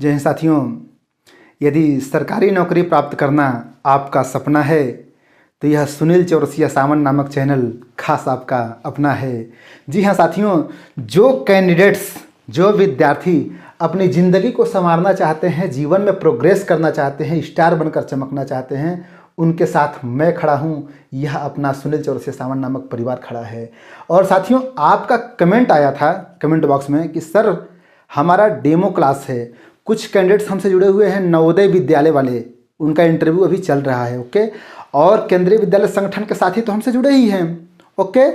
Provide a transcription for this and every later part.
जय हिंद साथियों, यदि सरकारी नौकरी प्राप्त करना आपका सपना है तो यह सुनील चौरसिया सावन नामक चैनल खास आपका अपना है। जी हाँ साथियों, जो कैंडिडेट्स, जो विद्यार्थी अपनी ज़िंदगी को संवारना चाहते हैं, जीवन में प्रोग्रेस करना चाहते हैं, स्टार बनकर चमकना चाहते हैं, उनके साथ मैं खड़ा हूँ। यह अपना सुनील चौरसिया सावन नामक परिवार खड़ा है। और साथियों, आपका कमेंट आया था कमेंट बॉक्स में कि सर हमारा डेमो क्लास है, कुछ कैंडिडेट्स हमसे जुड़े हुए हैं नवोदय विद्यालय वाले, उनका इंटरव्यू अभी चल रहा है। ओके, और केंद्रीय विद्यालय संगठन के साथी तो हमसे जुड़े ही हैं। ओके,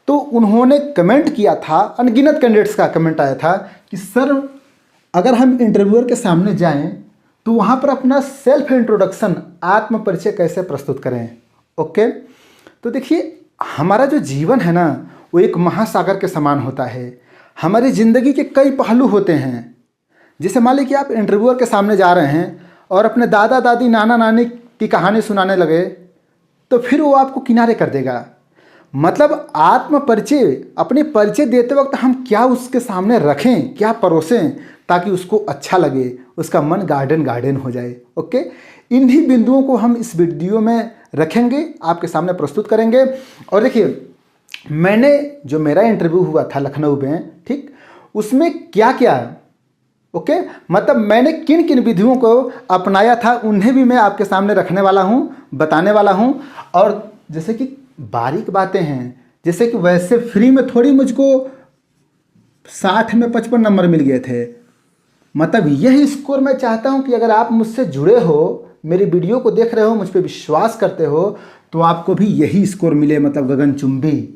तो उन्होंने कमेंट किया था, अनगिनत कैंडिडेट्स का कमेंट आया था कि सर अगर हम इंटरव्यूअर के सामने जाएं तो वहाँ पर अपना सेल्फ इंट्रोडक्शन, आत्म परिचय कैसे प्रस्तुत करें। ओके, तो देखिए हमारा जो जीवन है ना, वो एक महासागर के समान होता है। हमारी ज़िंदगी के कई पहलू होते हैं। जैसे मान लीजिए कि आप इंटरव्यूअर के सामने जा रहे हैं और अपने दादा दादी नाना नानी की कहानी सुनाने लगे तो फिर वो आपको किनारे कर देगा। मतलब आत्म परिचय, अपने परिचय देते वक्त हम क्या उसके सामने रखें, क्या परोसें ताकि उसको अच्छा लगे, उसका मन गार्डन गार्डन हो जाए। ओके, इन्हीं बिंदुओं को हम इस वीडियो में रखेंगे, आपके सामने प्रस्तुत करेंगे। और देखिए, मैंने जो मेरा इंटरव्यू हुआ था लखनऊ में, ठीक, उसमें क्या क्या, ओके, मतलब मैंने किन किन विधियों को अपनाया था उन्हें भी मैं आपके सामने रखने वाला हूँ, बताने वाला हूँ। और जैसे कि बारीक बातें हैं, जैसे कि वैसे फ्री में थोड़ी मुझको 60 में 55 नंबर मिल गए थे। मतलब यही स्कोर मैं चाहता हूँ कि अगर आप मुझसे जुड़े हो, मेरी वीडियो को देख रहे हो, मुझ पर विश्वास करते हो, तो आपको भी यही स्कोर मिले, मतलब गगनचुंबी।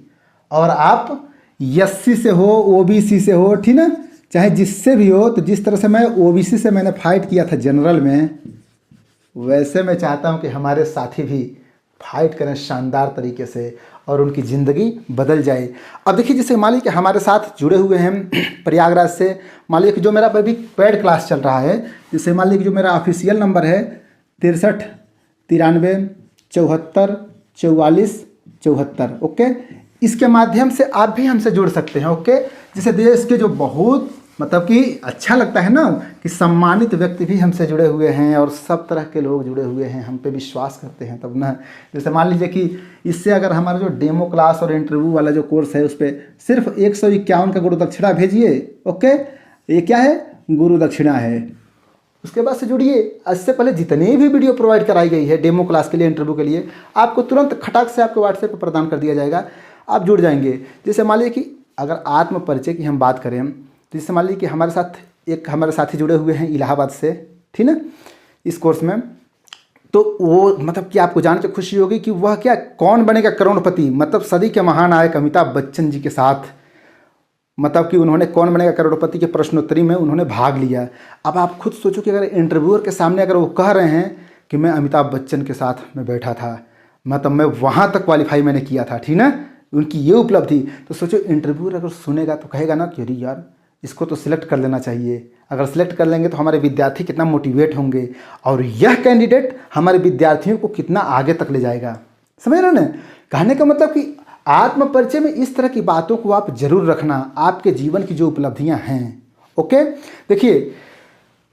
और आप एससी से हो, ओबीसी से हो, ठीक ना, चाहे जिससे भी हो, तो जिस तरह से मैं ओबीसी से मैंने फाइट किया था जनरल में, वैसे मैं चाहता हूं कि हमारे साथी भी फाइट करें शानदार तरीके से और उनकी ज़िंदगी बदल जाए। अब देखिए, जैसे मान लीजिए कि हमारे साथ जुड़े हुए हैं प्रयागराज से, मान लीजिए कि जो मेरा अभी पेड क्लास चल रहा है, जैसे मान लीजिए कि जो मेरा ऑफिशियल नंबर है 63 93 74 44 74। ओके, इसके माध्यम से आप भी हमसे जुड़ सकते हैं। ओके, जैसे देश के जो बहुत मतलब कि अच्छा लगता है ना कि सम्मानित व्यक्ति भी हमसे जुड़े हुए हैं और सब तरह के लोग जुड़े हुए हैं, हम पे विश्वास करते हैं तब ना। जैसे मान लीजिए कि इससे अगर हमारा जो डेमो क्लास और इंटरव्यू वाला जो कोर्स है उस पर सिर्फ 151 का गुरु दक्षिणा भेजिए। ओके, ये क्या है, गुरु दक्षिणा है। उसके बाद से जुड़िए। इससे पहले जितनी भी वीडियो प्रोवाइड कराई गई है डेमो क्लास के लिए, इंटरव्यू के लिए, आपको तुरंत खटाक से आपके व्हाट्सएप पर प्रदान कर दिया जाएगा, आप जुड़ जाएंगे। जैसे मान लीजिए कि अगर आत्म परिचय की हम बात करें तो जैसे मान लीजिए कि हमारे साथ एक हमारे साथी जुड़े हुए हैं इलाहाबाद से, ठीक ना, इस कोर्स में, तो वो मतलब कि आपको जान के खुशी होगी कि वह क्या, कौन बनेगा करोड़पति, मतलब सदी के महानायक अमिताभ बच्चन जी के साथ, मतलब कि उन्होंने कौन बनेगा करोड़पति के प्रश्नोत्तरी में उन्होंने भाग लिया। अब आप खुद सोचो कि अगर इंटरव्यूअर के सामने अगर वो कह रहे हैं कि मैं अमिताभ बच्चन के साथ में बैठा था, मतलब मैं वहाँ तक क्वालिफाई मैंने किया था, ठीक ना, उनकी ये उपलब्धि, तो सोचो इंटरव्यूअर अगर सुनेगा तो कहेगा ना कि अरे यार इसको तो सिलेक्ट कर लेना चाहिए। अगर सिलेक्ट कर लेंगे तो हमारे विद्यार्थी कितना मोटिवेट होंगे और यह कैंडिडेट हमारे विद्यार्थियों को कितना आगे तक ले जाएगा। समझ रहे हो ना, कहने का मतलब कि आत्म परिचय में इस तरह की बातों को आप जरूर रखना, आपके जीवन की जो उपलब्धियां हैं। ओके, देखिए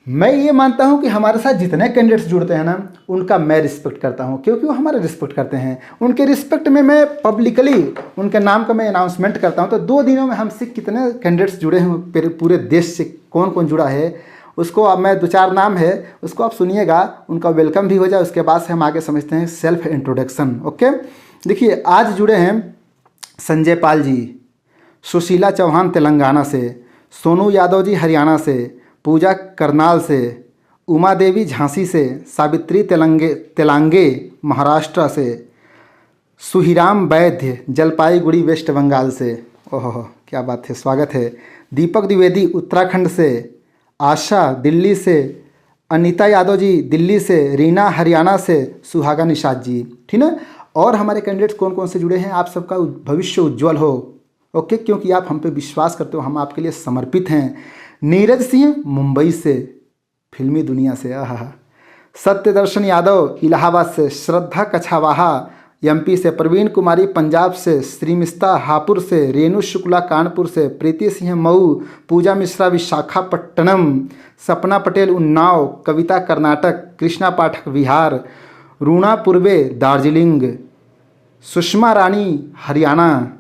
मैं ये मानता हूं कि हमारे साथ जितने कैंडिडेट्स जुड़ते हैं ना, उनका मैं रिस्पेक्ट करता हूं, क्योंकि वो हमारे रिस्पेक्ट करते हैं। उनके रिस्पेक्ट में मैं पब्लिकली उनके नाम का मैं अनाउंसमेंट करता हूं। तो 2 दिनों में हमसे कितने कैंडिडेट्स जुड़े हैं, पूरे देश से कौन कौन जुड़ा है, उसको अब मैं 2-4 नाम है उसको आप सुनिएगा, उनका वेलकम भी हो जाए। उसके बाद से हम आगे समझते हैं सेल्फ इंट्रोडक्शन। ओके, देखिए आज जुड़े हैं संजय पाल जी, सुशीला चौहान तेलंगाना से, सोनू यादव जी हरियाणा से, पूजा करनाल से, उमा देवी झांसी से, सावित्री तेलांगे महाराष्ट्र से, सुहिराम वैद्य जलपाईगुड़ी वेस्ट बंगाल से, ओहो क्या बात है, स्वागत है। दीपक द्विवेदी उत्तराखंड से, आशा दिल्ली से, अनीता यादव जी दिल्ली से, रीना हरियाणा से, सुहागा निषाद जी, ठीक है। और हमारे कैंडिडेट्स कौन कौन से जुड़े हैं, आप सबका भविष्य उज्ज्वल हो। ओके, क्योंकि आप हम पे विश्वास करते हो, हम आपके लिए समर्पित हैं। नीरज सिंह मुंबई से, फिल्मी दुनिया से, सत्यदर्शन यादव इलाहाबाद से, श्रद्धा कछावाहा एमपी से, प्रवीण कुमारी पंजाब से, श्रीमिस्ता हापुड़ से, रेणु शुक्ला कानपुर से, प्रीति सिंह मऊ, पूजा मिश्रा विशाखापट्टनम, सपना पटेल उन्नाव, कविता कर्नाटक, कृष्णा पाठक बिहार, रूणा पूर्वे दार्जिलिंग, सुषमा रानी हरियाणा,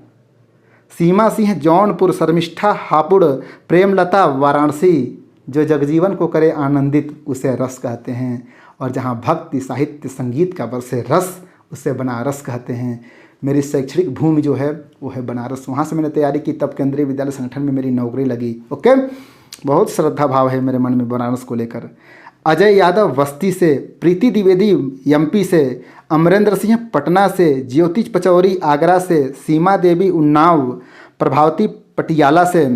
सीमा सिंह जौनपुर, शर्मिष्ठा हापुड़, प्रेमलता वाराणसी। जो जगजीवन को करे आनंदित उसे रस कहते हैं, और जहाँ भक्ति साहित्य संगीत का बरसे रस उसे बनारस कहते हैं। मेरी शैक्षणिक भूमि जो है वो है बनारस, वहाँ से मैंने तैयारी की, तब केंद्रीय विद्यालय संगठन में मेरी नौकरी लगी। ओके, बहुत श्रद्धा भाव है मेरे मन में बनारस को लेकर। अजय यादव बस्ती से, प्रीति द्विवेदी एमपी से, अमरेंद्र सिंह पटना से, ज्योति पचौरी आगरा से, सीमा देवी उन्नाव, प्रभावती पटियाला से,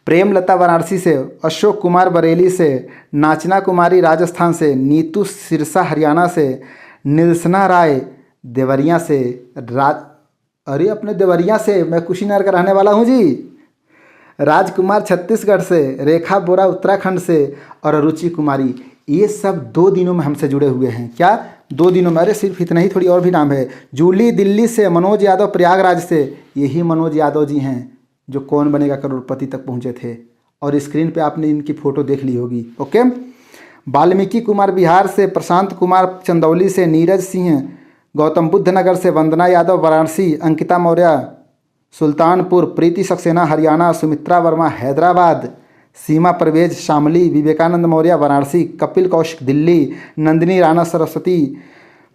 प्रेमलता वाराणसी से, अशोक कुमार बरेली से, नाचना कुमारी राजस्थान से, नीतू सिरसा हरियाणा से, निल्सना राय देवरिया से, अरे अपने देवरिया से, मैं कुशीनगर का रहने वाला हूँ जी। राजकुमार छत्तीसगढ़ से, रेखा बोरा उत्तराखंड से, और रुचि कुमारी, ये सब 2 दिनों में हमसे जुड़े हुए हैं। क्या 2 दिनों में? अरे सिर्फ इतना ही, थोड़ी और भी नाम है। जूली दिल्ली से, मनोज यादव प्रयागराज से, यही मनोज यादव जी हैं जो कौन बनेगा करोड़पति तक पहुंचे थे, और स्क्रीन पे आपने इनकी फ़ोटो देख ली होगी। ओके, वाल्मीकि कुमार बिहार से, प्रशांत कुमार चंदौली से, नीरज सिंह गौतम बुद्ध नगर से, वंदना यादव वाराणसी, अंकिता मौर्य सुल्तानपुर, प्रीति सक्सेना हरियाणा, सुमित्रा वर्मा हैदराबाद, सीमा परवेज शामली, विवेकानंद मौर्य वाराणसी, कपिल कौशिक दिल्ली, नंदिनी राणा सरस्वती,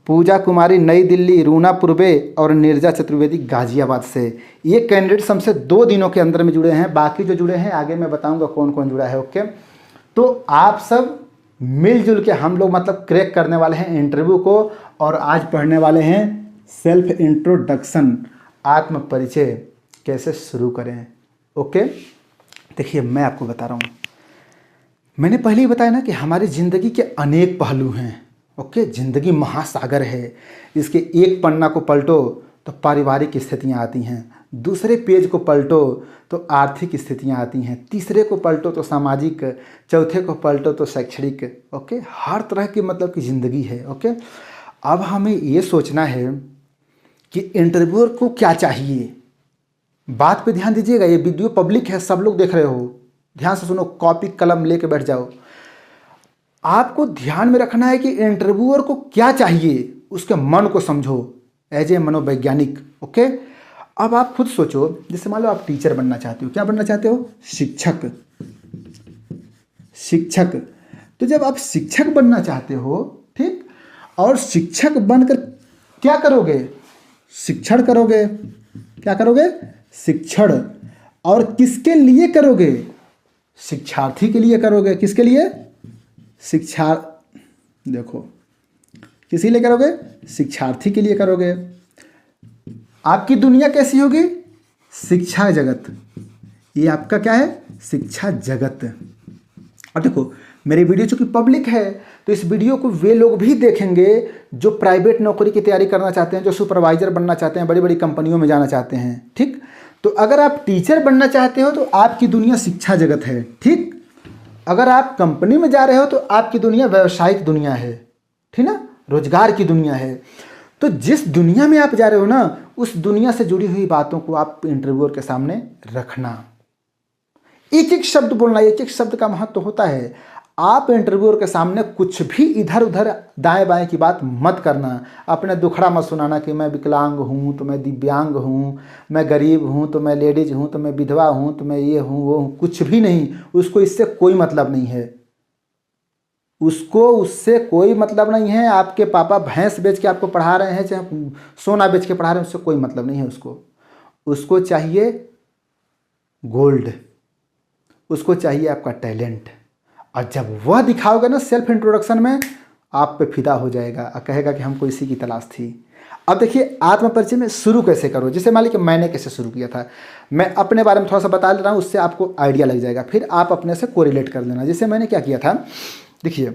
पूजा कुमारी नई दिल्ली, रूना पूर्वे और नीरजा चतुर्वेदी गाजियाबाद से। ये कैंडिडेट्स हमसे 2 दिनों के अंदर में जुड़े हैं। बाकी जो जुड़े हैं आगे मैं बताऊंगा कौन कौन जुड़ा है। ओके, तो आप सब मिलजुल के हम लोग मतलब क्रैक करने वाले हैं इंटरव्यू को, और आज पढ़ने वाले हैं सेल्फ इंट्रोडक्शन, आत्म परिचय कैसे शुरू करें। ओके, देखिए मैं आपको बता रहा हूँ, मैंने पहले ही बताया ना कि हमारी ज़िंदगी के अनेक पहलू हैं। ओके, ज़िंदगी महासागर है, इसके एक पन्ना को पलटो तो पारिवारिक स्थितियाँ आती हैं, दूसरे पेज को पलटो तो आर्थिक स्थितियाँ आती हैं, तीसरे को पलटो तो सामाजिक, चौथे को पलटो तो शैक्षणिक। ओके, हर तरह की मतलब की ज़िंदगी है। ओके, अब हमें ये सोचना है कि इंटरव्यूअर को क्या चाहिए। बात पे ध्यान दीजिएगा, ये वीडियो पब्लिक है, सब लोग देख रहे हो, ध्यान से सुनो, कॉपी कलम लेके बैठ जाओ। आपको ध्यान में रखना है कि इंटरव्यूअर को क्या चाहिए, उसके मन को समझो एज ए मनोवैज्ञानिक। ओके, अब आप खुद सोचो, जैसे मान लो आप टीचर बनना चाहते हो, क्या बनना चाहते हो? शिक्षक। शिक्षक, तो जब आप शिक्षक बनना चाहते हो, ठीक, और शिक्षक बनकर क्या करोगे? शिक्षण करोगे। क्या करोगे? शिक्षण। और किसके लिए करोगे? शिक्षार्थी के लिए करोगे। किसके लिए? देखो, किसी लिए करोगे? शिक्षार्थी के लिए करोगे। आपकी दुनिया कैसी होगी? शिक्षा जगत। ये आपका क्या है? शिक्षा जगत। और देखो, मेरी वीडियो चूंकि पब्लिक है तो इस वीडियो को वे लोग भी देखेंगे जो प्राइवेट नौकरी की तैयारी करना चाहते हैं, जो सुपरवाइजर बनना चाहते हैं, बड़ी बड़ी कंपनियों में जाना चाहते हैं। ठीक, तो अगर आप टीचर बनना चाहते हो तो आपकी दुनिया शिक्षा जगत है। ठीक, अगर आप कंपनी में जा रहे हो तो आपकी दुनिया व्यावसायिक दुनिया है। ठीक ना, रोजगार की दुनिया है। तो जिस दुनिया में आप जा रहे हो ना, उस दुनिया से जुड़ी हुई बातों को आप इंटरव्यूअर के सामने रखना। एक एक शब्द बोलना, एक एक शब्द का महत्व होता है। आप इंटरव्यूअर के सामने कुछ भी इधर उधर दाएं बाएं की बात मत करना। अपने दुखड़ा मत सुनाना कि मैं विकलांग हूँ तो मैं दिव्यांग हूँ, मैं गरीब हूँ तो मैं लेडीज हूँ तो मैं विधवा हूँ तो मैं ये हूँ वो हूँ, कुछ भी नहीं। उसको इससे कोई मतलब नहीं है। उसको उससे कोई मतलब नहीं है। आपके पापा भैंस बेच के आपको पढ़ा रहे हैं, चाहे सोना बेच के पढ़ा रहे हैं, उससे कोई मतलब नहीं है। उसको चाहिए गोल्ड, उसको चाहिए आपका टैलेंट। और जब वह दिखाओगे ना सेल्फ इंट्रोडक्शन में, आप पे फिदा हो जाएगा और कहेगा कि हमको इसी की तलाश थी। अब देखिए, आत्मपरिचय में शुरू कैसे करो। जैसे मान लीजिए मैंने कैसे शुरू किया था, मैं अपने बारे में थोड़ा सा बता ले रहा हूँ, उससे आपको आइडिया लग जाएगा, फिर आप अपने से कोरिलेट कर लेना। जैसे मैंने क्या किया था, देखिए,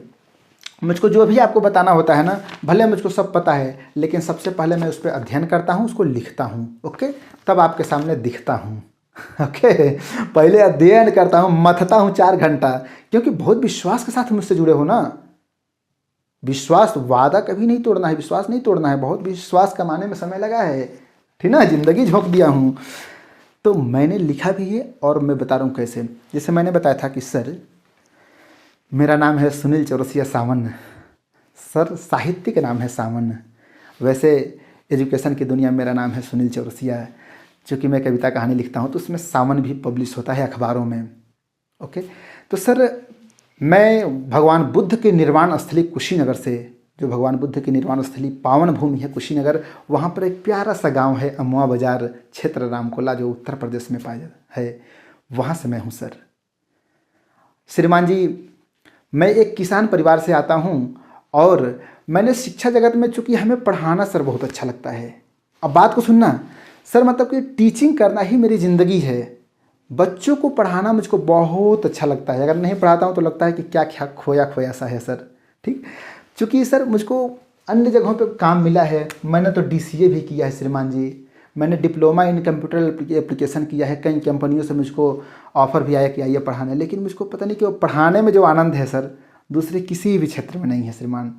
मुझको जो भी आपको बताना होता है ना, भले मुझको सब पता है, लेकिन सबसे पहले मैं उस पर अध्ययन करता हूँ, उसको लिखता हूँ। ओके, तब आपके सामने दिखता हूँ। ओके, पहले अध्ययन करता हूँ, मथता हूँ 4 घंटा, क्योंकि बहुत विश्वास के साथ मुझसे जुड़े हो ना। विश्वास, वादा कभी नहीं तोड़ना है, विश्वास नहीं तोड़ना है। बहुत विश्वास कमाने में समय लगा है, ठीक ना, ज़िंदगी झोंक दिया हूँ। तो मैंने लिखा भी है और मैं बता रहा हूँ कैसे। जैसे मैंने बताया था कि सर मेरा नाम है सुनील चौरसिया सावन, सर साहित्य का नाम है सावन। वैसे एजुकेशन की दुनिया में मेरा नाम है सुनील चौरसिया। चूँकि मैं कविता कहानी लिखता हूँ तो उसमें सावन भी पब्लिश होता है अखबारों में। ओके, तो सर मैं भगवान बुद्ध के निर्वाण स्थली कुशीनगर से, जो भगवान बुद्ध की निर्वाण स्थली पावन भूमि है कुशीनगर, वहाँ पर एक प्यारा सा गांव है अमुआ बाजार, क्षेत्र रामकोला, जो उत्तर प्रदेश में पाया है, वहाँ से मैं हूँ सर। श्रीमान जी, मैं एक किसान परिवार से आता हूँ और मैंने शिक्षा जगत में, चूँकि हमें पढ़ाना सर बहुत अच्छा लगता है। अब बात को सुनना सर, मतलब कि टीचिंग करना ही मेरी ज़िंदगी है। बच्चों को पढ़ाना मुझको बहुत अच्छा लगता है। अगर नहीं पढ़ाता हूँ तो लगता है कि क्या क्या खोया खोया सा है सर, ठीक। चूँकि सर मुझको अन्य जगहों पे काम मिला है, मैंने तो DCA भी किया है श्रीमान जी, मैंने डिप्लोमा इन कंप्यूटर एप्लीकेशन किया है, कई कंपनियों से मुझको ऑफ़र भी आया कि आइए पढ़ाने, लेकिन मुझको पता नहीं क्यों पढ़ाने में जो आनंद है सर दूसरे किसी भी क्षेत्र में नहीं है श्रीमान।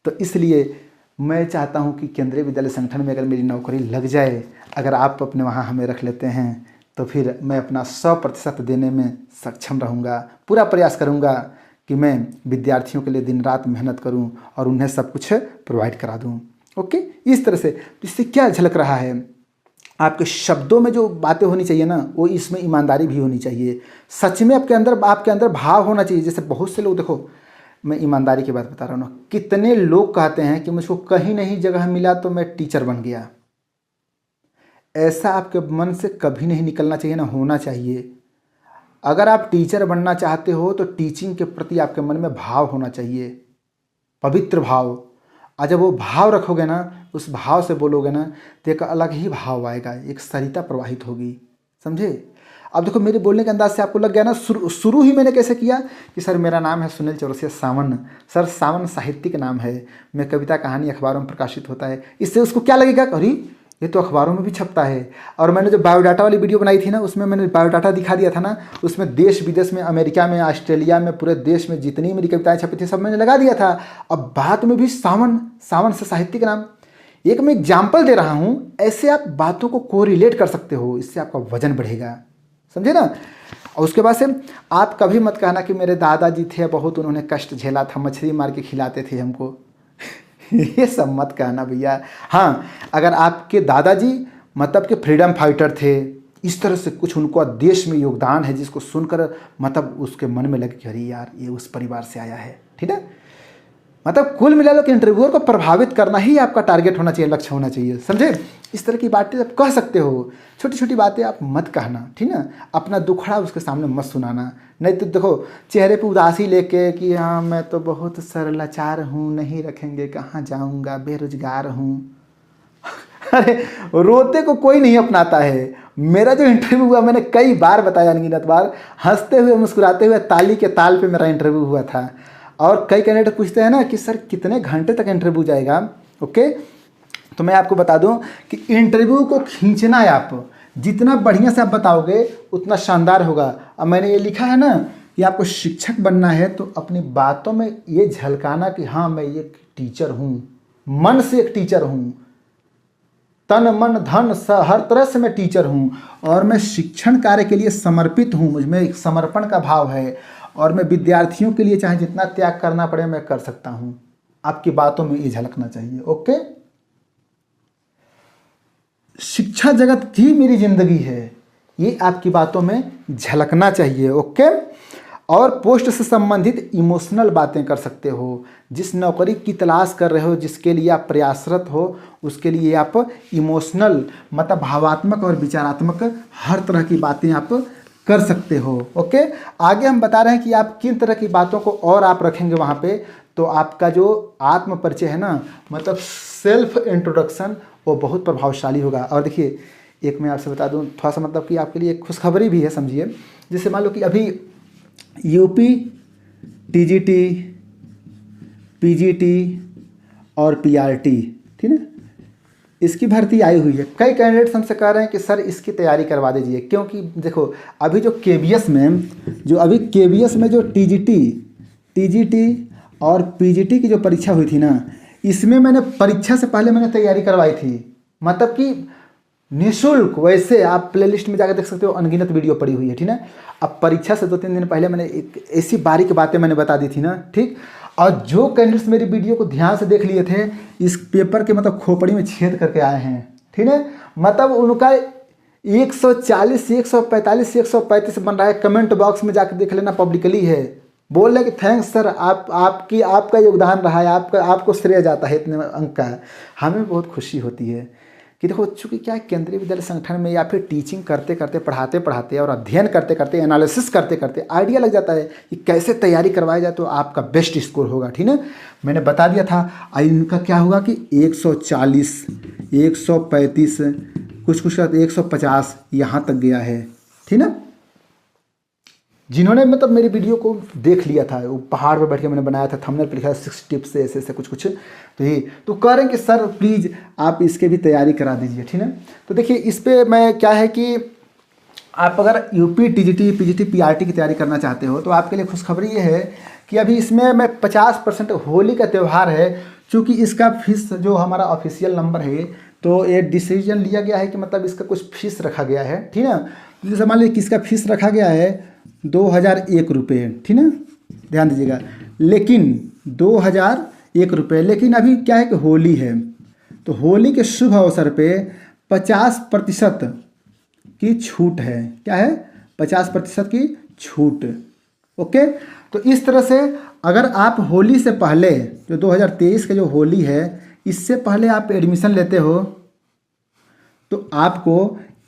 तो इसलिए मैं चाहता हूँ कि केंद्रीय विद्यालय संगठन में अगर मेरी नौकरी लग जाए, अगर आप अपने वहाँ हमें रख लेते हैं, तो फिर मैं अपना 100% देने में सक्षम रहूँगा। पूरा प्रयास करूँगा कि मैं विद्यार्थियों के लिए दिन रात मेहनत करूँ और उन्हें सब कुछ प्रोवाइड करा दूँ। ओके, इस तरह से इससे क्या झलक रहा है, आपके शब्दों में जो बातें होनी चाहिए ना, वो इसमें ईमानदारी भी होनी चाहिए। सच में आपके अंदर भाव होना चाहिए। जैसे बहुत से लोग, देखो मैं ईमानदारी की बात बता रहा हूँ ना, कितने लोग कहते हैं कि मुझको कहीं नहीं जगह मिला तो मैं टीचर बन गया। ऐसा आपके मन से कभी नहीं निकलना चाहिए, ना होना चाहिए। अगर आप टीचर बनना चाहते हो तो टीचिंग के प्रति आपके मन में भाव होना चाहिए, पवित्र भाव। और जब वो भाव रखोगे ना, उस भाव से बोलोगे ना, तो एक अलग ही भाव आएगा, एक सरिता प्रवाहित होगी, समझे। अब देखो मेरे बोलने के अंदाज से आपको लग गया ना, शुरू ही मैंने कैसे किया कि सर मेरा नाम है सुनील चौरसिया सावन। सर सावन साहित्यिक नाम है, मैं कविता कहानी अखबारों में प्रकाशित होता है। इससे उसको क्या लगेगा, अरे ये तो अखबारों में भी छपता है। और मैंने जो बायोडाटा वाली वीडियो बनाई थी ना, उसमें मैंने बायोडाटा दिखा दिया था ना, उसमें देश विदेश में, अमेरिका में, ऑस्ट्रेलिया में, पूरे देश में जितनी मेरी कविताएं छपी थी सब मैंने लगा दिया था। अब बात में भी सावन, सावन से साहित्यिक नाम। एक मैं एग्जाम्पल दे रहा हूँ, ऐसे आप बातों को कोरिलेट कर सकते हो, इससे आपका वजन बढ़ेगा, समझे ना। और उसके बाद से आप कभी मत कहना कि मेरे दादाजी थे बहुत, उन्होंने कष्ट झेला था, मछली मार के खिलाते थे हमको ये सब मत कहना भैया। हाँ, अगर आपके दादाजी मतलब के फ्रीडम फाइटर थे, इस तरह से कुछ उनको देश में योगदान है जिसको सुनकर मतलब उसके मन में लगे कि अरे यार ये उस परिवार से आया है, ठीक है। मतलब कुल मिला लो कि इंटरव्यूअर को प्रभावित करना ही आपका टारगेट होना चाहिए, लक्ष्य होना चाहिए, समझे। इस तरह की बातें आप कह सकते हो, छोटी छोटी बातें आप मत कहना, ठीक ना। अपना दुखड़ा उसके सामने मत सुनाना, नहीं तो देखो चेहरे पे उदासी लेके कि हाँ मैं तो बहुत सरलाचार हूँ, नहीं रखेंगे, कहाँ जाऊँगा, बेरोजगार हूँ अरे रोते को कोई नहीं अपनाता है। मेरा जो इंटरव्यू हुआ, मैंने कई बार बताया, अनगिनत बार, हंसते हुए मुस्कुराते हुए ताली के ताल पे मेरा इंटरव्यू हुआ था। और कई कैंडिडेट पूछते हैं ना कि सर कितने घंटे तक इंटरव्यू जाएगा। ओके, तो मैं आपको बता दूं कि इंटरव्यू को खींचना है, आप जितना बढ़िया से आप बताओगे उतना शानदार होगा। अब मैंने ये लिखा है ना कि आपको शिक्षक बनना है तो अपनी बातों में ये झलकाना कि हाँ मैं एक टीचर हूँ, मन से एक टीचर हूँ, तन मन धन हर तरह से मैं टीचर हूँ, और मैं शिक्षण कार्य के लिए समर्पित हूँ, मुझमें एक समर्पण का भाव है, और मैं विद्यार्थियों के लिए चाहे जितना त्याग करना पड़े मैं कर सकता हूँ। आपकी बातों में ये झलकना चाहिए। ओके, शिक्षा जगत ही मेरी जिंदगी है, ये आपकी बातों में झलकना चाहिए। ओके, और पोस्ट से संबंधित इमोशनल बातें कर सकते हो। जिस नौकरी की तलाश कर रहे हो, जिसके लिए आप प्रयासरत हो, उसके लिए आप इमोशनल मतलब भावात्मक और विचारात्मक हर तरह की बातें आप कर सकते हो। ओके, आगे हम बता रहे हैं कि आप किन तरह की बातों को और आप रखेंगे वहाँ पे। तो आपका जो आत्म परिचय है ना, मतलब सेल्फ इंट्रोडक्शन, वो बहुत प्रभावशाली होगा। और देखिए एक मैं आपसे बता दूं थोड़ा सा, मतलब कि आपके लिए खुशखबरी भी है, समझिए। जैसे मान लो कि अभी यूपी टीजीटी, पीजीटी और पीआरटी, ठीक है, इसकी भर्ती आई हुई है। कई कैंडिडेट्स हमसे कह रहे हैं कि सर इसकी तैयारी करवा दीजिए, क्योंकि देखो अभी जो केबीएस में जो टीजीटी और पीजीटी की जो परीक्षा हुई थी ना, इसमें मैंने परीक्षा से पहले मैंने तैयारी करवाई थी, मतलब कि निःशुल्क। वैसे आप प्लेलिस्ट में जाकर देख सकते हो, अनगिनत वीडियो पड़ी हुई है, ठीक है। अब परीक्षा से 2-3 दिन पहले मैंने एक ऐसी बारीक बातें मैंने बता दी थी ना, ठीक। और जो कैंडिडेट्स मेरी वीडियो को ध्यान से देख लिए थे, इस पेपर के मतलब खोपड़ी में छेद करके आए हैं, ठीक है। मतलब उनका 140, 145, 135 बन रहा है। कमेंट बॉक्स में जाकर देख लेना, पब्लिकली है। बोल रहे कि थैंक्स सर, आपका योगदान रहा है, आपको श्रेय जाता है इतने अंक का। हमें बहुत खुशी होती है कि देखो, चूँकि क्या केंद्रीय विद्यालय संगठन में या फिर टीचिंग करते करते, पढ़ाते पढ़ाते और अध्ययन करते करते, एनालिसिस करते करते आइडिया लग जाता है कि कैसे तैयारी करवाया जाए तो आपका बेस्ट स्कोर होगा, ठीक है। मैंने बता दिया था। इनका क्या होगा कि 140, 135, कुछ कुछ 150 यहाँ तक गया है, ठीक है। जिन्होंने मतलब मेरी वीडियो को देख लिया था, वो पहाड़ पर बैठ के मैंने बनाया था, थंबनेल पर लिखा था 6 टिप्स ऐसे ऐसे कुछ कुछ, तो ये तो कह रहे हैं कि सर प्लीज़ आप इसके भी तैयारी करा दीजिए, ठीक है। तो देखिए, इस पर मैं क्या है कि आप अगर यूपी टीजीटी, पीजीटी, पीआरटी की तैयारी करना चाहते हो तो आपके लिए खुशखबरी ये है कि अभी इसमें मैं 50% होली का त्यौहार है, चूँकि इसका फीस जो हमारा ऑफिशियल नंबर है, तो ये डिसीजन लिया गया है कि मतलब इसका कुछ फीस रखा गया है, ठीक है। जैसे मान लीजिए किसका फीस रखा गया है 2001 रुपये, ठीक है, ध्यान दीजिएगा। लेकिन 2001 रुपये, लेकिन अभी क्या है कि होली है, तो होली के शुभ अवसर पे 50% की छूट है। क्या है? 50% की छूट। ओके, तो इस तरह से अगर आप होली से पहले, जो 2023 का जो होली है, इससे पहले आप एडमिशन लेते हो तो आपको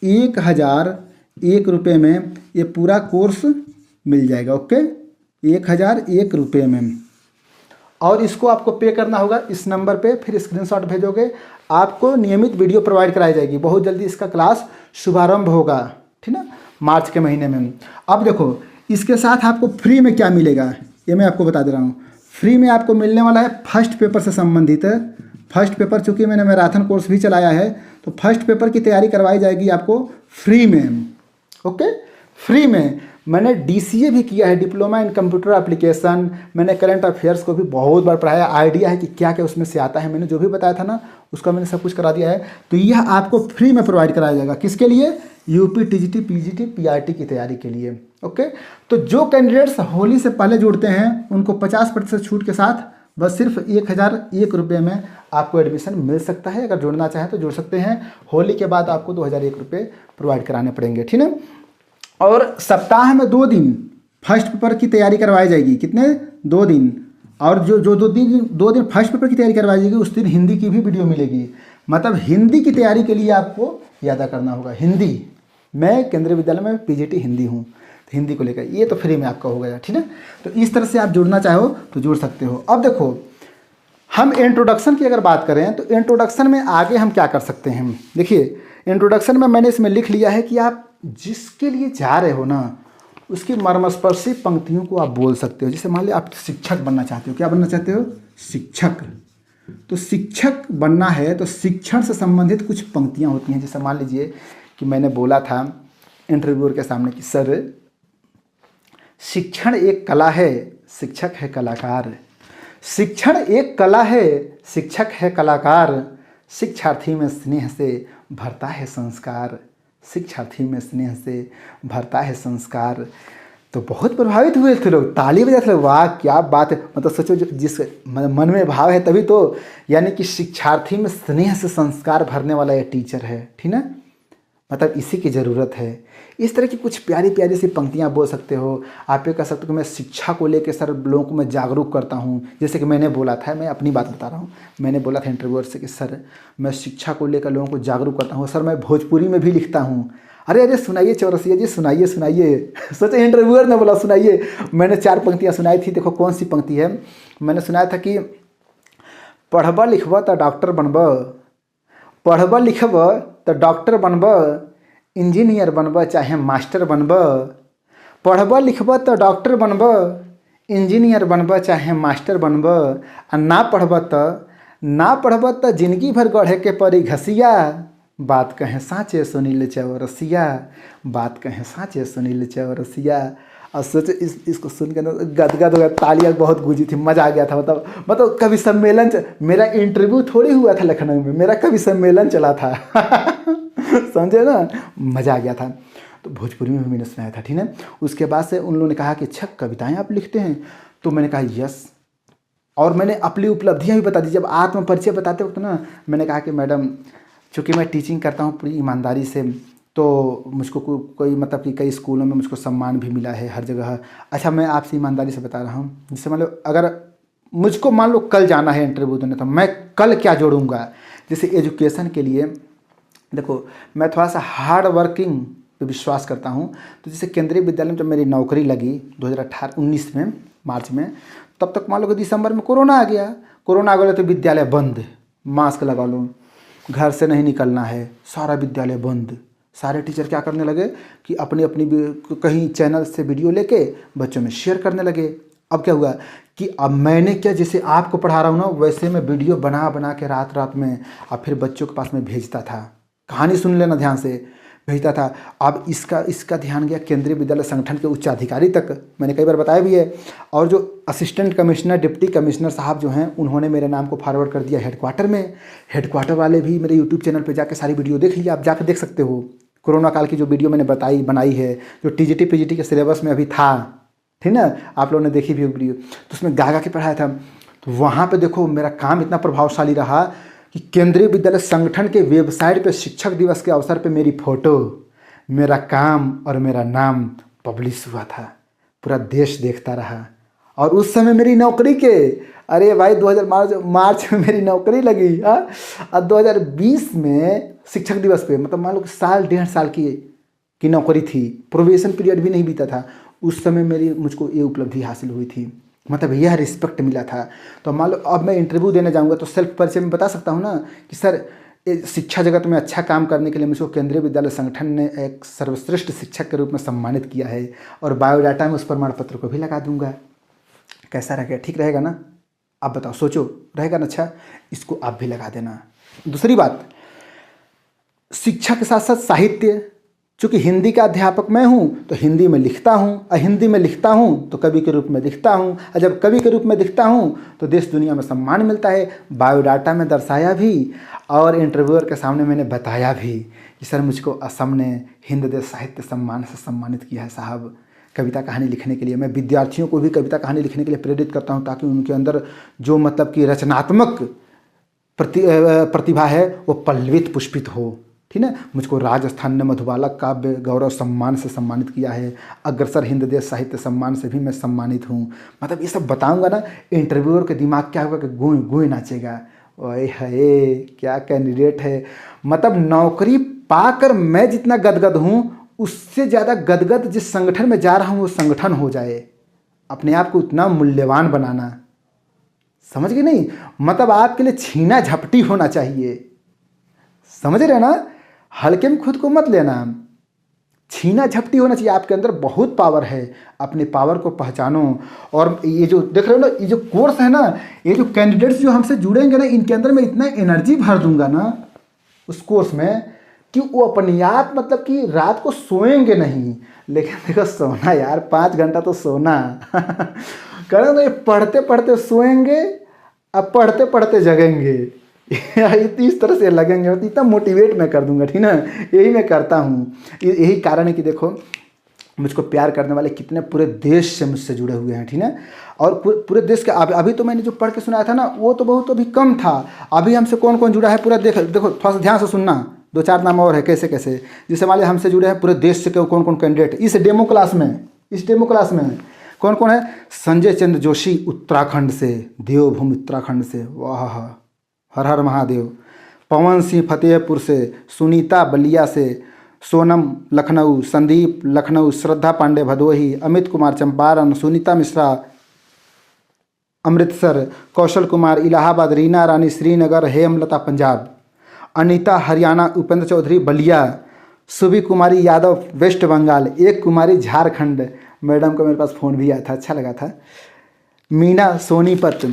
1001 रुपये में ये पूरा कोर्स मिल जाएगा। ओके, 1001 रुपये में, और इसको आपको पे करना होगा इस नंबर पे, फिर स्क्रीनशॉट भेजोगे, आपको नियमित वीडियो प्रोवाइड कराई जाएगी। बहुत जल्दी इसका क्लास शुभारंभ होगा, ठीक है, मार्च के महीने में। अब देखो, इसके साथ आपको फ्री में क्या मिलेगा, ये मैं आपको बता दे रहा हूँ। फ्री में आपको मिलने वाला है फर्स्ट पेपर से संबंधित। फर्स्ट पेपर, चूँकि मैंने मैराथन कोर्स भी चलाया है, तो फर्स्ट पेपर की तैयारी करवाई जाएगी आपको फ्री में। ओके, फ्री में। मैंने DCA भी किया है, डिप्लोमा इन कंप्यूटर एप्लीकेशन। मैंने करंट अफेयर्स को भी बहुत बार पढ़ाया, आइडिया है कि क्या क्या उसमें से आता है। मैंने जो भी बताया था ना, उसका मैंने सब कुछ करा दिया है। तो यह आपको फ्री में प्रोवाइड कराया जाएगा। किसके लिए? यूपी टीजीटी, पीजीटी, पीआरटी की तैयारी के लिए। ओके, तो जो कैंडिडेट्स होली से पहले जुड़ते हैं उनको 50% छूट के साथ बस सिर्फ 1001 रुपये में आपको एडमिशन मिल सकता है। अगर जुड़ना चाहें तो जुड़ सकते हैं। होली के बाद आपको 2001 रुपये प्रोवाइड कराने पड़ेंगे, ठीक है। और सप्ताह में 2 दिन फर्स्ट पेपर की तैयारी करवाई जाएगी। कितने? 2 दिन। और जो 2 दिन फर्स्ट पेपर की तैयारी करवाई जाएगी, उस दिन हिंदी की भी वीडियो मिलेगी। मतलब हिंदी की तैयारी के लिए आपको ज़्यादा करना होगा। हिंदी, मैं केंद्रीय विद्यालय में पीजीटी हिंदी हूँ, तो हिंदी को लेकर ये तो फ्री में आपका हो गया, ठीक है। तो इस तरह से आप जुड़ना चाहो तो जुड़ सकते हो। अब देखो, हम इंट्रोडक्शन की अगर बात करें तो इंट्रोडक्शन में आगे हम क्या कर सकते हैं। देखिए, इंट्रोडक्शन में मैंने इसमें लिख लिया है कि आप जिसके लिए जा रहे हो ना, उसकी मर्मस्पर्शी पंक्तियों को आप बोल सकते हो। जैसे मान लीजिए आप शिक्षक बनना चाहते हो। क्या बनना चाहते हो? शिक्षक। तो शिक्षक बनना है तो शिक्षण से संबंधित कुछ पंक्तियां होती हैं। जैसे मान लीजिए कि मैंने बोला था इंटरव्यूअर के सामने कि सर, शिक्षण एक कला है, शिक्षक है कलाकार। शिक्षण एक कला है, शिक्षक है कलाकार। शिक्षार्थी में स्नेह से भरता है संस्कार। शिक्षार्थी में स्नेह से भरता है संस्कार। तो बहुत प्रभावित हुए थे लोग, ताली बजाते थे। वाह क्या बात है। मतलब सोचो, जिस मन में भाव है तभी तो, यानी कि शिक्षार्थी में स्नेह से संस्कार भरने वाला ये टीचर है, ठीक है। मतलब इसी की ज़रूरत है। इस तरह की कुछ प्यारी प्यारी सी पंक्तियाँ बोल सकते हो। आप ये कह सकते हो कि मैं शिक्षा को लेकर सर लोगों को मैं जागरूक करता हूँ। जैसे कि मैंने बोला था, मैं अपनी बात बता रहा हूँ, मैंने बोला था इंटरव्यूअर से कि सर, मैं शिक्षा को लेकर लोगों को जागरूक करता हूँ। सर, मैं भोजपुरी में भी लिखता हूँ। अरे सुनाइए चौरसिया जी, सुनाइए सुनाइए। सोचे इंटरव्यूअर ने बोला सुनाइए। मैंने 4 पंक्तियाँ सुनाई थी। देखो कौन सी पंक्ति है। मैंने सुनाया था कि पढ़ब लिखब तो डॉक्टर बनब, पढ़ब लिखब तो डॉक्टर बनब, इंजीनियर बनब चाहे मास्टर बनब। पढ़ब लिखब तो डॉक्टर बनब, इंजीनियर बनब चाहे मास्टर बनब। आ ना पढ़ब तो जिंदगी भर गढ़े के परी घसिया। बात कहें साँचे सुनील चौरसिया, बात कहें साँचे सुनील चौरसिया। और सोचो इसको सुन के ना गदगद हो गया, तालियां बहुत गूंजी थी, मज़ा आ गया था। मतलब कवि सम्मेलन मेरा इंटरव्यू थोड़ी हुआ था लखनऊ में, मेरा कवि सम्मेलन चला था। समझे ना, मज़ा आ गया था। तो भोजपुरी में भी मैंने सुनाया था, ठीक है। उसके बाद से उन लोगों ने कहा कि अच्छा कविताएं आप लिखते हैं, तो मैंने कहा यस। और मैंने अपनी उपलब्धियां भी बता दी। जब आत्म परिचय बताते वक्त ना मैंने कहा कि मैडम चूँकि मैं टीचिंग करता हूँ पूरी ईमानदारी से, तो मुझको कोई मतलब कि कई स्कूलों में मुझको सम्मान भी मिला है हर जगह। अच्छा मैं आपसे ईमानदारी से बता रहा हूँ, जैसे मान लो अगर मुझको मान लो कल जाना है इंटरव्यू देने, तो मैं कल क्या जोड़ूंगा। जैसे एजुकेशन के लिए देखो मैं थोड़ा सा हार्ड वर्किंग पे विश्वास करता हूँ। तो जैसे केंद्रीय विद्यालय में जब मेरी नौकरी लगी 2018-19 में मार्च में, तब तक मान लो कि दिसंबर में कोरोना आ गया। कोरोना आ गया तो विद्यालय बंद, मास्क लगा लो, घर से नहीं निकलना है, सारा विद्यालय बंद। सारे टीचर क्या करने लगे कि अपनी अपनी कहीं चैनल से वीडियो लेके बच्चों में शेयर करने लगे। अब क्या हुआ कि अब मैंने क्या, जैसे आपको पढ़ा रहा हूँ ना वैसे मैं वीडियो बना बना के रात रात में अब फिर बच्चों के पास में भेजता था। कहानी सुन लेना ध्यान से, भेजता था। अब इसका ध्यान गया केंद्रीय विद्यालय संगठन के उच्च अधिकारी तक, मैंने कई बार बताया भी है। और जो असिस्टेंट कमिश्नर डिप्टी कमिश्नर साहब जो हैं उन्होंने मेरे नाम को फॉरवर्ड कर दिया हेडक्वार्टर में। हेडक्वार्टर वाले भी मेरे यूट्यूब चैनल पर जाकर सारी वीडियो देख लिया, आप जाकर देख सकते हो। कोरोना काल की जो वीडियो मैंने बनाई है, जो टीजीटी पीजीटी के सिलेबस में अभी था, ठीक ना, आप लोगों ने देखी भी वीडियो, तो उसमें गा के पढ़ाया था। तो वहाँ पे देखो मेरा काम इतना प्रभावशाली रहा कि केंद्रीय विद्यालय संगठन के वेबसाइट पे शिक्षक दिवस के अवसर पे मेरी फोटो, मेरा काम और मेरा नाम पब्लिश हुआ था। पूरा देश देखता रहा। और उस समय मेरी नौकरी के, अरे भाई 2000 मार्च में मेरी नौकरी लगी। और 2020 में शिक्षक दिवस पे, मतलब मान लो कि साल 1.5 साल की नौकरी थी, प्रोबेशन पीरियड भी नहीं बीता था, उस समय मुझको ये उपलब्धि हासिल हुई थी। मतलब यह रिस्पेक्ट मिला था। तो मान लो अब मैं इंटरव्यू देने जाऊंगा तो सेल्फ परिचय में बता सकता हूँ ना कि सर शिक्षा जगत में अच्छा काम करने के लिए मुझको केंद्रीय विद्यालय संगठन ने एक सर्वश्रेष्ठ शिक्षक के रूप में सम्मानित किया है। और बायोडाटा में उस प्रमाण पत्र को भी लगा दूंगा। कैसा रहेगा, ठीक रहेगा ना? आप बताओ, सोचो, रहेगा ना? अच्छा, इसको आप भी लगा देना। दूसरी बात, शिक्षा के साथ साथ साहित्य, चूँकि हिंदी का अध्यापक मैं हूँ तो हिंदी में लिखता हूँ, और हिंदी में लिखता हूँ तो कवि के रूप में दिखता हूँ, और जब कवि के रूप में दिखता हूँ तो देश दुनिया में सम्मान मिलता है। बायोडाटा में दर्शाया भी और इंटरव्यूअर के सामने मैंने बताया भी कि सर मुझको असम ने हिंद देश साहित्य सम्मान से सम्मानित किया है साहब, कविता कहानी लिखने के लिए। मैं विद्यार्थियों को भी कविता कहानी लिखने के लिए प्रेरित करता हूँ ताकि उनके अंदर जो मतलब कि रचनात्मक प्रतिभा है वो पल्लवित पुष्पित हो, ठीक है। मुझको राजस्थान ने मधुबाला काव्य गौरव सम्मान से सम्मानित किया है। अग्रसर हिंद देश साहित्य सम्मान से भी मैं सम्मानित हूँ। मतलब ये सब बताऊंगा ना, इंटरव्यूअर के दिमाग क्या होगा कि गूंज गूंज नाचेगा, ओए है क्या कैंडिडेट है। मतलब नौकरी पाकर मैं जितना गदगद हूँ उससे ज़्यादा गदगद जिस संगठन में जा रहा हूँ वो संगठन हो जाए। अपने आप को उतना मूल्यवान बनाना, समझ गए नहीं? मतलब आपके लिए छीना झपटी होना चाहिए, समझ रहे ना? हल्के में खुद को मत लेना, छीना झपटी होना चाहिए। आपके अंदर बहुत पावर है, अपने पावर को पहचानो। और ये जो देख रहे हो ना, ये जो कोर्स है ना, ये जो कैंडिडेट्स जो हमसे जुड़ेंगे ना, इनके अंदर मैं इतना एनर्जी भर दूंगा ना उस कोर्स में कि वो अपने आप मतलब कि रात को सोएंगे नहीं। लेकिन देखो सोना यार, 5 घंटा तो सोना करें तो ये पढ़ते पढ़ते सोएंगे, अब पढ़ते पढ़ते जगेंगे। इस तरह से लगेंगे, इतना मोटिवेट मैं कर दूंगा, ठीक ना। यही मैं करता हूँ। यही कारण है कि देखो मुझको प्यार करने वाले कितने पूरे देश से मुझसे जुड़े हुए हैं, ठीक है। और पूरे देश के अभी तो मैंने जो पढ़ के सुनाया था ना वो तो बहुत अभी कम था। अभी हमसे कौन कौन जुड़ा है पूरा देखो थोड़ा सा ध्यान से सुनना। 2-4 नाम और है कैसे कैसे, जैसे मान लिया हमसे जुड़े हैं पूरे देश से कौन कौन कैंडिडेट इस डेमो क्लास में कौन कौन है। संजय चंद्र जोशी उत्तराखंड से, देवभूमि उत्तराखंड से, वाह हर हर महादेव। पवन सिंह फतेहपुर से, सुनीता बलिया से, सोनम लखनऊ, संदीप लखनऊ, श्रद्धा पांडे भदोही, अमित कुमार चंपारण, सुनीता मिश्रा अमृतसर, कौशल कुमार इलाहाबाद, रीना रानी श्रीनगर, हेमलता पंजाब, अनीता हरियाणा, उपेंद्र चौधरी बलिया, सुबी कुमारी यादव वेस्ट बंगाल, एक कुमारी झारखंड। मैडम का मेरे पास फ़ोन भी आया था, अच्छा लगा था। मीना सोनीपत,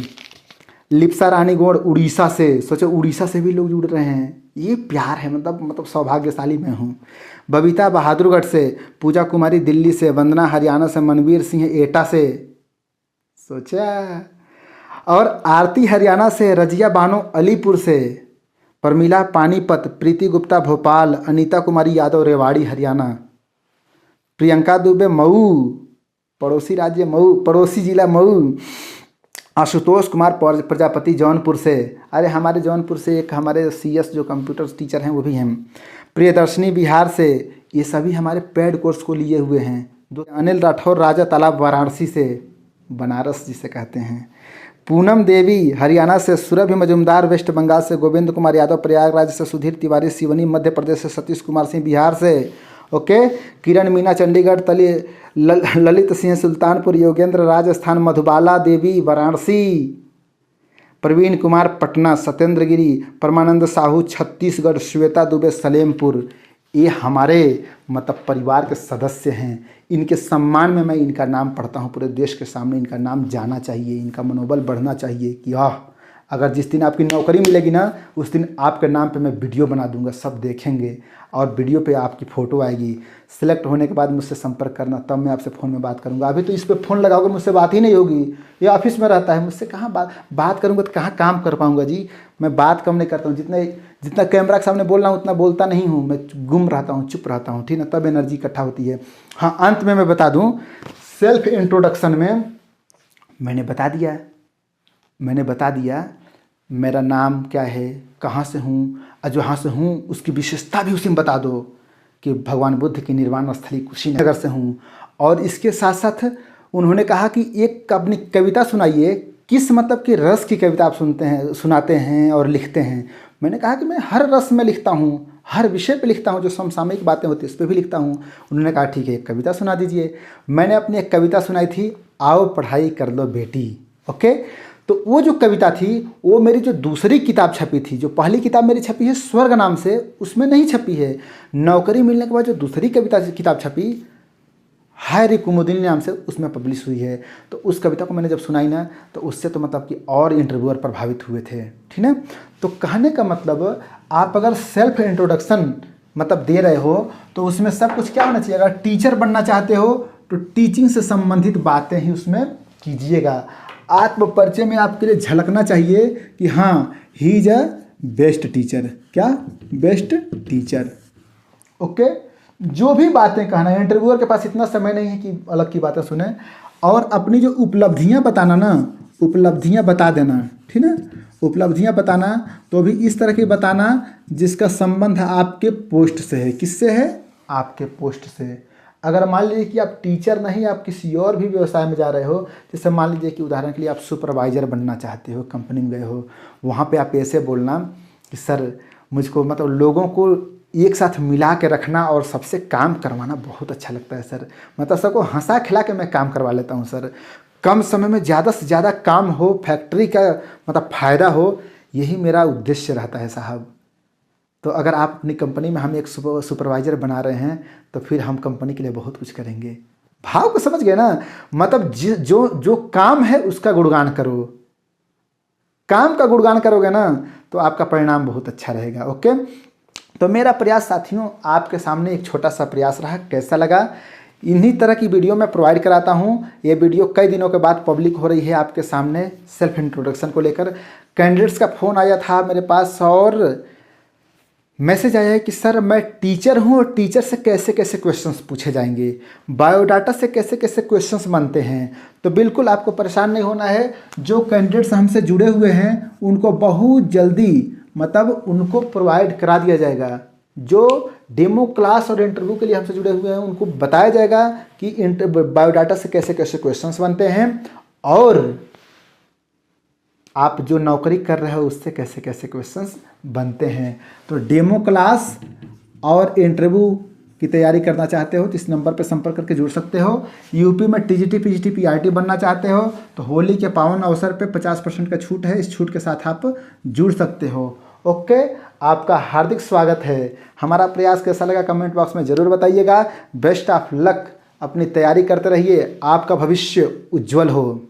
लिप्सा रानी गौड़ उड़ीसा से, सोचो उड़ीसा से भी लोग जुड़ रहे हैं, ये प्यार है, मतलब सौभाग्यशाली मैं हूँ। बबीता बहादुरगढ़ से, पूजा कुमारी दिल्ली से, वंदना हरियाणा से, मनवीर सिंह एटा से, सोचा, और आरती हरियाणा से, रजिया बानो अलीपुर से, प्रमिला पानीपत, प्रीति गुप्ता भोपाल, अनीता कुमारी यादव रेवाड़ी हरियाणा, प्रियंका दुबे मऊ, पड़ोसी राज्य मऊ, पड़ोसी जिला मऊ, आशुतोष कुमार प्रजापति जौनपुर से, अरे हमारे जौनपुर से एक हमारे CS जो कंप्यूटर टीचर हैं वो भी हैं, प्रियदर्शनी बिहार से, ये सभी हमारे पेड कोर्स को लिए हुए हैं। अनिल राठौर राजा तालाब वाराणसी से, बनारस जिसे कहते हैं, पूनम देवी हरियाणा से, सुरभि मजुमदार वेस्ट बंगाल से, गोविंद कुमार यादव प्रयागराज से, सुधीर तिवारी सिवनी मध्य प्रदेश से, सतीश कुमार सिंह बिहार से, ओके, किरण मीना चंडीगढ़, ललित सिंह सुल्तानपुर, योगेंद्र राजस्थान, मधुबाला देवी वाराणसी, प्रवीण कुमार पटना, सत्येंद्र गिरी, परमानंद साहू छत्तीसगढ़, श्वेता दुबे सलेमपुर, ये हमारे मतलब परिवार के सदस्य हैं। इनके सम्मान में मैं इनका नाम पढ़ता हूँ, पूरे देश के सामने इनका नाम जाना चाहिए, इनका मनोबल बढ़ना चाहिए कि अगर जिस दिन आपकी नौकरी मिलेगी ना, उस दिन आपके नाम पे मैं वीडियो बना दूंगा, सब देखेंगे और वीडियो पे आपकी फ़ोटो आएगी। सिलेक्ट होने के बाद मुझसे संपर्क करना, तब मैं आपसे फ़ोन में बात करूंगा। अभी तो इस पर फ़ोन लगाओगे मुझसे बात ही नहीं होगी, ये ऑफिस में रहता है, मुझसे कहाँ बात करूँगा तो कहाँ काम कर पाऊँगा जी। मैं बात कम नहीं करता हूँ, जितना कैमरा के सामने बोल रहा हूँ उतना बोलता नहीं हूँ, मैं गुम रहता हूँ, चुप रहता हूँ, ठीक है, तब एनर्जी इकट्ठा होती है। हाँ, अंत में मैं बता दूँ, सेल्फ इंट्रोडक्शन में मैंने बता दिया मेरा नाम क्या है, कहाँ से हूँ, और जहाँ से हूँ उसकी विशेषता भी उसी में बता दो कि भगवान बुद्ध की निर्वाण स्थली कुशीनगर से हूँ। और इसके साथ साथ उन्होंने कहा कि एक अपनी कविता सुनाइए, किस मतलब की रस की कविता आप सुनाते हैं और लिखते हैं। मैंने कहा कि मैं हर रस में लिखता हूँ, हर विषय पे लिखता हूँ, जो समसामयिक बातें होती है उस पर भी लिखता हूँ। उन्होंने कहा ठीक है, एक कविता सुना दीजिए। मैंने अपनी एक कविता सुनाई थी, आओ पढ़ाई कर लो बेटी, ओके। तो वो जो कविता थी वो मेरी जो दूसरी किताब छपी थी, जो पहली किताब मेरी छपी है स्वर्ग नाम से, उसमें नहीं छपी है। नौकरी मिलने के बाद जो दूसरी किताब छपी हाय कुमुदिनी नाम से, उसमें पब्लिश हुई है। तो उस कविता को मैंने जब सुनाई ना, तो उससे तो मतलब कि और इंटरव्यूअर प्रभावित हुए थे, ठीक है। तो कहने का मतलब, आप अगर सेल्फ इंट्रोडक्शन मतलब दे रहे हो तो उसमें सब कुछ क्या होना चाहिए। अगर टीचर बनना चाहते हो तो टीचिंग से संबंधित बातें ही उसमें कीजिएगा। आत्म परिचय में आपके लिए झलकना चाहिए कि हाँ, he is a best teacher. क्या? Best teacher, okay. जो भी बातें कहना है, इंटरव्यूअर के पास इतना समय नहीं है कि अलग की बातें सुने, और अपनी जो उपलब्धियां बताना ना, उपलब्धियां बता देना, ठीक है। उपलब्धियां बताना तो भी इस तरह की बताना जिसका संबंध आपके पोस्ट से है। किससे है? आपके पोस्ट से। अगर मान लीजिए कि आप टीचर नहीं, आप किसी और भी व्यवसाय में जा रहे हो, जैसे मान लीजिए कि उदाहरण के लिए आप सुपरवाइज़र बनना चाहते हो, कंपनी में गए हो, वहाँ पे आप ऐसे बोलना कि सर मुझको मतलब लोगों को एक साथ मिला के रखना और सबसे काम करवाना बहुत अच्छा लगता है सर। मतलब सबको हंसा खिला के मैं काम करवा लेता हूँ सर। कम समय में ज़्यादा से ज़्यादा काम हो, फैक्ट्री का मतलब फ़ायदा हो, यही मेरा उद्देश्य रहता है साहब। तो अगर आप अपनी कंपनी में हम एक सुपरवाइज़र बना रहे हैं तो फिर हम कंपनी के लिए बहुत कुछ करेंगे। भाव को समझ गए ना? मतलब जो काम है उसका गुणगान करो। काम का गुणगान करोगे ना तो आपका परिणाम बहुत अच्छा रहेगा, ओके। तो मेरा प्रयास साथियों आपके सामने एक छोटा सा प्रयास रहा, कैसा लगा? इन्हीं तरह की वीडियो मैं प्रोवाइड कराता हूँ। ये वीडियो कई दिनों के बाद पब्लिक हो रही है आपके सामने, सेल्फ इंट्रोडक्शन को लेकर। कैंडिडेट्स का फ़ोन आया था मेरे पास और मैसेज आया है कि सर मैं टीचर हूँ और टीचर से कैसे कैसे क्वेश्चंस पूछे जाएंगे, बायोडाटा से कैसे कैसे क्वेश्चंस बनते हैं। तो बिल्कुल आपको परेशान नहीं होना है। जो कैंडिडेट्स हमसे जुड़े हुए हैं उनको बहुत जल्दी मतलब उनको प्रोवाइड करा दिया जाएगा। जो डेमो क्लास और इंटरव्यू के लिए हमसे जुड़े हुए हैं उनको बताया जाएगा कि बायोडाटा से कैसे कैसे क्वेश्चंस बनते हैं और आप जो नौकरी कर रहे हो उससे कैसे कैसे क्वेश्चंस बनते हैं। तो डेमो क्लास और इंटरव्यू की तैयारी करना चाहते हो तो इस नंबर पर संपर्क करके जुड़ सकते हो। यूपी में टीजीटी पीजीटी पीआरटी बनना चाहते हो तो होली के पावन अवसर पे 50% का छूट है, इस छूट के साथ आप जुड़ सकते हो, ओके। आपका हार्दिक स्वागत है। हमारा प्रयास कैसा लगा कमेंट बॉक्स में ज़रूर बताइएगा। बेस्ट ऑफ लक, अपनी तैयारी करते रहिए, आपका भविष्य उज्जवल हो।